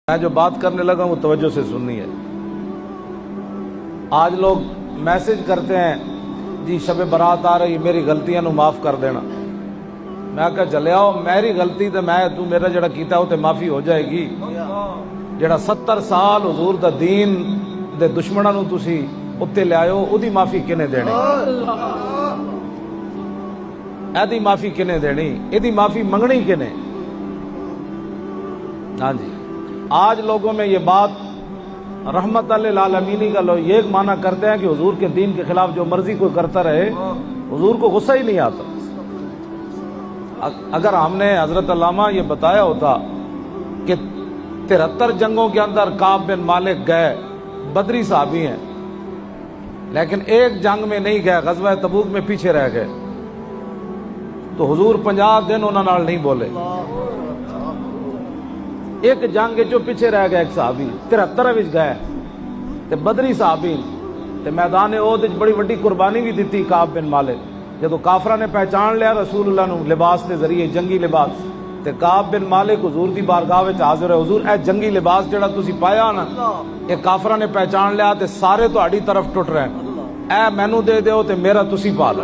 میں جو بات کرنے لگا وہ توجہ سے سننی ہے۔ آج لوگ میسج کرتے ہیں جی شب برات آ رہی میری غلطیاں نو معاف کر دینا۔ میں کہا چلے آؤ میری غلطی تے میں تو میرا جڑا کیتا ہو تے معافی ہو جائے گی۔ جڑا 70 سال حضور دا دین دے دشمناں نو تسی اتے لے آئے ہو اودی معافی کنے دینی؟ ایدی معافی کنے دینی؟ ایدی معافی منگنی کنے؟ ہاں جی، آج لوگوں میں یہ بات رحمت للعالمین کا لوگ یہ معنی کرتے ہیں کہ حضور کے دین کے خلاف جو مرضی کوئی کرتا رہے حضور کو غصہ ہی نہیں آتا۔ اگر ہم نے حضرت علامہ یہ بتایا ہوتا کہ 73 جنگوں کے اندر کعب بن مالک گئے، بدری صحابی ہیں، لیکن ایک جنگ میں نہیں گئے، غزوہ تبوک میں پیچھے رہ گئے، تو حضور 50 دن انہوں نال نہیں بولے۔ ایک جنگ جو پیچھے رہ گئے ایک صحابی 73 وچ گئے تے بدری صحابی تے میدان احد وچ بڑی وڈی قربانی بھی دیتی کعب بن مالک۔ جدو کافراں نے پہچان لیا رسول اللہ نو لباس دے ذریعے جنگی لباس تے کعب بن مالک حضور دی بارگاہ وچ حاضر ہے، حضور اے جنگی لباس جڑا تسی پایا نا اے کافراں نے پہچان لیا تے سارے تہاڈی طرف ٹٹ رہے ہیں، اے مینوں دے دیو تے میرا تسی پا لو۔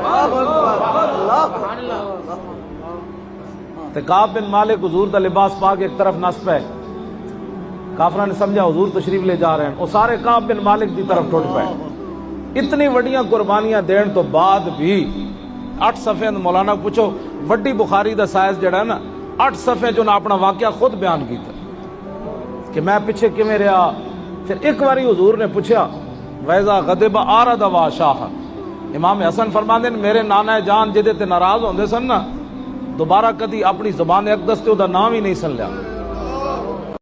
تے کعب بن مالک حضور دا لباس پا کے ایک طرف نس پے، کافرہ نے سمجھا حضور تشریف لے جا رہے ہیں، وہ سارے کعب بن مالک دی طرف ٹوٹ پے۔ اتنی وڈیاں قربانیاں دین تو بعد بھی 8 صفحے مولانا پوچھو وڈی بخاری دا سائز جڑا ہے نا 8 صفحے جو نا اپنا واقعہ خود بیان کیتا کہ میں پیچھے کیویں رہا۔ پھر ایک باری حضور نے پوچھا وَإِذَا غَضِبَ أَعْرَضَ وَأَشَاهَ، امام حسن فرماندے میرے نانا جان جدے تے ناراض ہوندے سن نا دوبارہ کدی اپنی زبان اقدس تے او دا نام ہی نہیں سن لیا۔